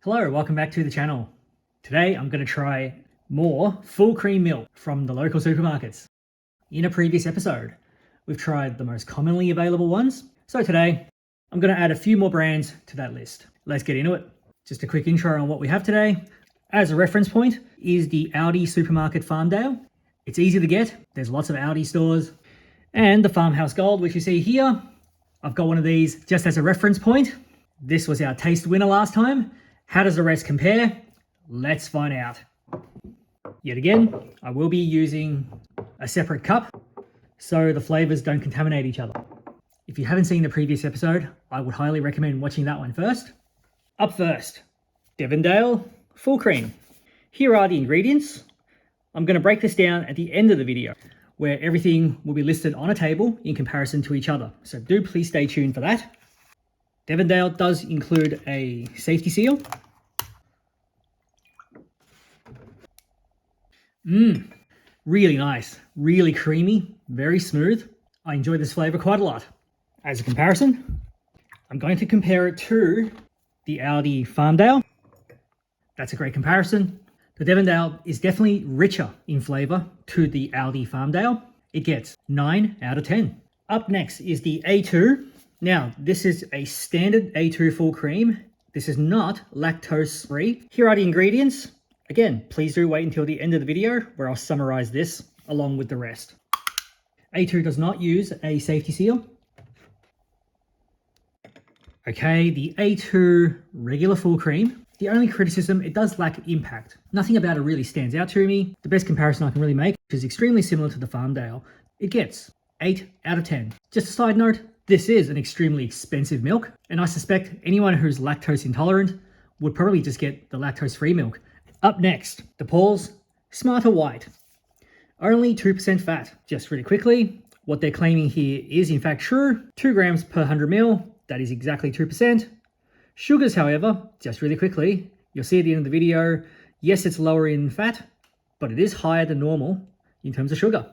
Hello, welcome back to the channel. Today I'm going to try more full cream milk from the local supermarkets. In a previous episode, we've tried the most commonly available ones. So today I'm going to add a few more brands to that list. Let's get into it. Just a quick intro on what we have today. As a reference point is the Aldi supermarket Farmdale. It's easy to get. There's lots of Aldi stores. And the Farmhouse Gold, which you see here. I've got one of these just as a reference point. This was our taste winner last time. How does the rest compare? Let's find out. Yet again, I will be using a separate cup so the flavors don't contaminate each other. If you haven't seen the previous episode, I would highly recommend watching that one first. Up first, Devondale Full Cream. Here are the ingredients. I'm going to break this down at the end of the video where everything will be listed on a table in comparison to each other. So do please stay tuned for that. Devondale does include a safety seal. Really nice, really creamy, very smooth. I enjoy this flavor quite a lot. As a comparison, I'm going to compare it to the Aldi Farmdale. That's a great comparison. The Devondale is definitely richer in flavor to the Aldi Farmdale. It gets 9 out of 10. Up next is the A2. Now, this is a standard A2 full cream. This is not lactose free. Here are the ingredients. Again, please do wait until the end of the video where I'll summarize this along with the rest. A2 does not use a safety seal. Okay, the A2 regular full cream. The only criticism, it does lack impact. Nothing about it really stands out to me. The best comparison I can really make is extremely similar to the Farmdale. It gets 8 out of 10. Just a side note, this is an extremely expensive milk, and I suspect anyone who's lactose intolerant would probably just get the lactose-free milk. Up next, the Paul's Smarter White. Only 2% fat. Just really quickly, what they're claiming here is in fact true. 2 grams per 100 ml, that is exactly 2%. Sugars, however, just really quickly, you'll see at the end of the video, yes, it's lower in fat, but it is higher than normal in terms of sugar.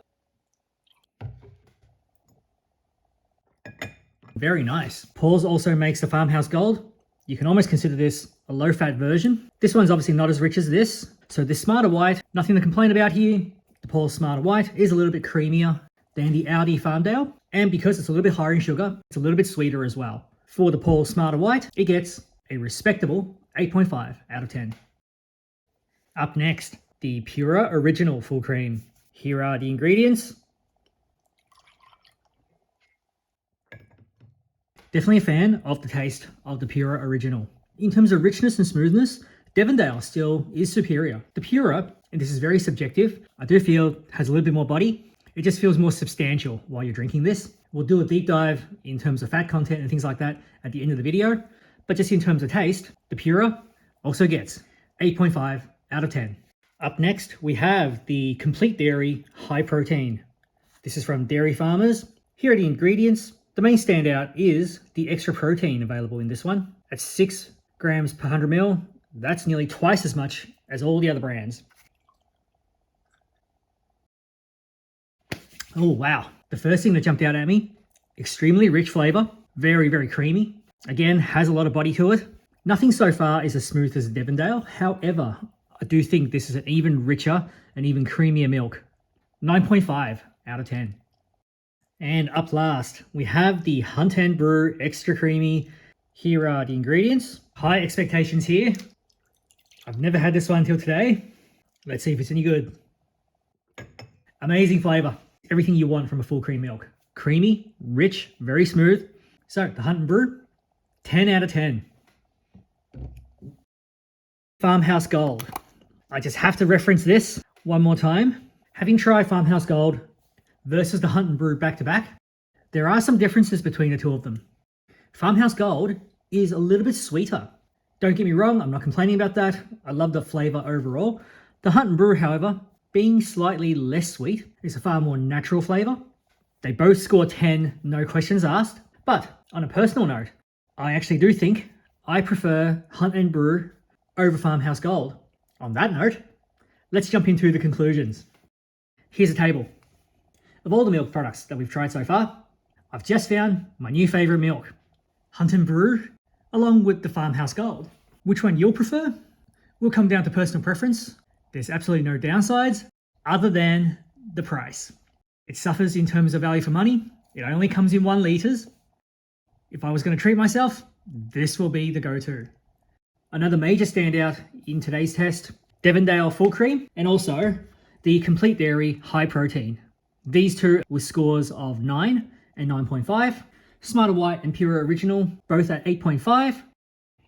Very nice. Paul's also makes the Farmhouse Gold. You can almost consider this a low-fat version. This one's obviously not as rich as this. So this Smarter White, nothing to complain about here. The Paul's Smarter White is a little bit creamier than the Aldi Farmdale. And because it's a little bit higher in sugar, it's a little bit sweeter as well. For the Paul's Smarter White, it gets a respectable 8.5 out of 10. Up next, the Pura Original Full Cream. Here are the ingredients. Definitely a fan of the taste of the Pura Original. In terms of richness and smoothness, Devondale still is superior. The Pura, and this is very subjective, I do feel has a little bit more body. It just feels more substantial while you're drinking this. We'll do a deep dive in terms of fat content and things like that at the end of the video. But just in terms of taste, the Pura also gets 8.5 out of 10. Up next, we have the Complete Dairy High Protein. This is from Dairy Farmers. Here are the ingredients. The main standout is the extra protein available in this one. At 6 grams per 100 ml, that's nearly twice as much as all the other brands. Oh, wow. The first thing that jumped out at me, extremely rich flavor, very, very creamy. Again, has a lot of body to it. Nothing so far is as smooth as Devondale. However, I do think this is an even richer and even creamier milk. 9.5 out of 10. And up last, we have the Hunt and Brew Extra Creamy. Here are the ingredients. High expectations here. I've never had this one until today. Let's see if it's any good. Amazing flavor. Everything you want from a full cream milk. Creamy, rich, very smooth. So, the Hunt and Brew, 10 out of 10. Farmhouse Gold. I just have to reference this one more time. Having tried Farmhouse Gold versus the Hunt and Brew back-to-back, there are some differences between the two of them. Farmhouse Gold is a little bit sweeter. Don't get me wrong, I'm not complaining about that. I love the flavor overall. The Hunt and Brew, however, being slightly less sweet, is a far more natural flavor. They both score 10, no questions asked. But on a personal note, I actually do think I prefer Hunt and Brew over Farmhouse Gold. On that note, let's jump into the conclusions. Here's a table of all the milk products that we've tried so far. I've just found my new favorite milk, Hunt and Brew, along with the Farmhouse Gold. Which one you'll prefer will come down to personal preference. There's absolutely no downsides other than the price. It suffers in terms of value for money. It only comes in 1 litres. If I was going to treat myself, this will be the go-to. Another major standout in today's test, Devondale Full Cream, and also the Complete Dairy High Protein. These two with scores of 9 and 9.5. Smarter White and Pure Original, both at 8.5.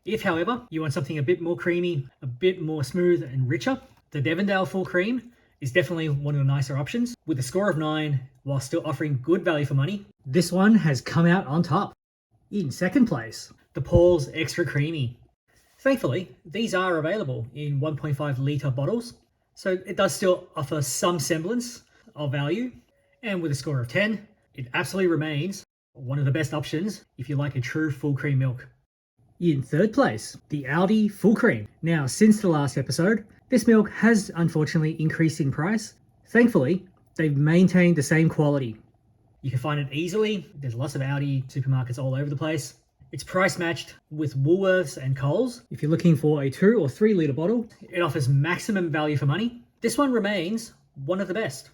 If, however, you want something a bit more creamy, a bit more smooth and richer, the Devondale Full Cream is definitely one of the nicer options. With a score of 9, while still offering good value for money, this one has come out on top. In second place, the Paul's Extra Creamy. Thankfully, these are available in 1.5 litre bottles, so it does still offer some semblance of value. And with a score of 10, it absolutely remains one of the best options if you like a true full cream milk. In third place, the Aldi Full Cream. Now, since the last episode, this milk has unfortunately increased in price. Thankfully, they've maintained the same quality. You can find it easily. There's lots of Aldi supermarkets all over the place. It's price matched with Woolworths and Coles. If you're looking for a 2 or 3 litre bottle, it offers maximum value for money. This one remains one of the best.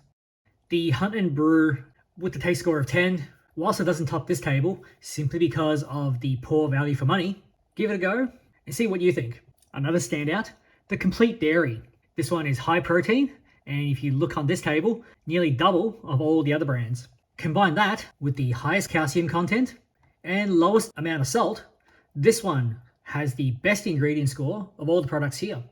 The Hunt and Brew with the taste score of 10, whilst it doesn't top this table simply because of the poor value for money, give it a go and see what you think. Another standout, the Complete Dairy. This one is high protein, and if you look on this table, nearly double of all the other brands. Combine that with the highest calcium content and lowest amount of salt, this one has the best ingredient score of all the products here.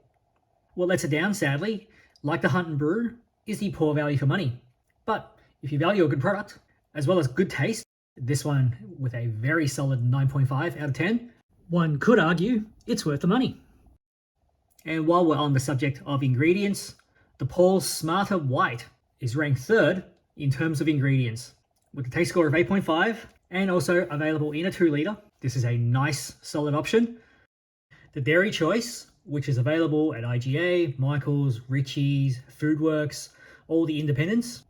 What lets it down, sadly, like the Hunt and Brew, is the poor value for money. But if you value a good product, as well as good taste, this one with a very solid 9.5 out of 10, one could argue it's worth the money. And while we're on the subject of ingredients, the Paul's Smarter White is ranked 3rd in terms of ingredients, with a taste score of 8.5 and also available in a 2 litre. This is a nice, solid option. The Dairy Choice, which is available at IGA, Michael's, Ritchie's, Foodworks, all the independents.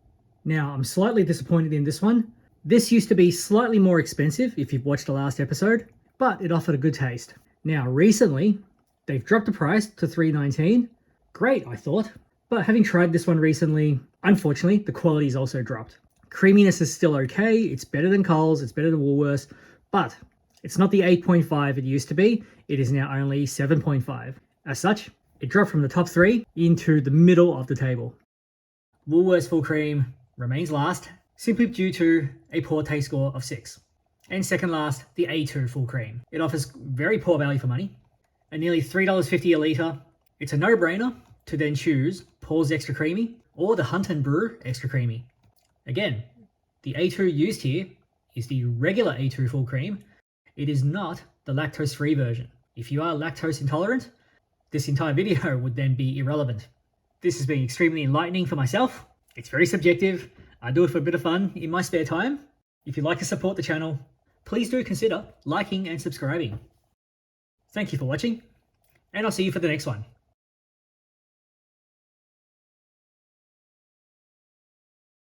Now, I'm slightly disappointed in this one. This used to be slightly more expensive if you've watched the last episode, but it offered a good taste. Now, recently, they've dropped the price to $3.19. Great, I thought. But having tried this one recently, unfortunately, the quality's also dropped. Creaminess is still okay. It's better than Coles. It's better than Woolworths. But it's not the 8.5 it used to be. It is now only 7.5. As such, it dropped from the top 3 into the middle of the table. Woolworths Full Cream remains last, simply due to a poor taste score of 6. And second last, the A2 Full Cream. It offers very poor value for money, at nearly $3.50 a litre. It's a no-brainer to then choose Paul's Extra Creamy or the Hunt and Brew Extra Creamy. Again, the A2 used here is the regular A2 Full Cream. It is not the lactose-free version. If you are lactose intolerant, this entire video would then be irrelevant. This has been extremely enlightening for myself. It's very subjective. I do it for a bit of fun in my spare time. If you'd like to support the channel, please do consider liking and subscribing. Thank you for watching, and I'll see you for the next one.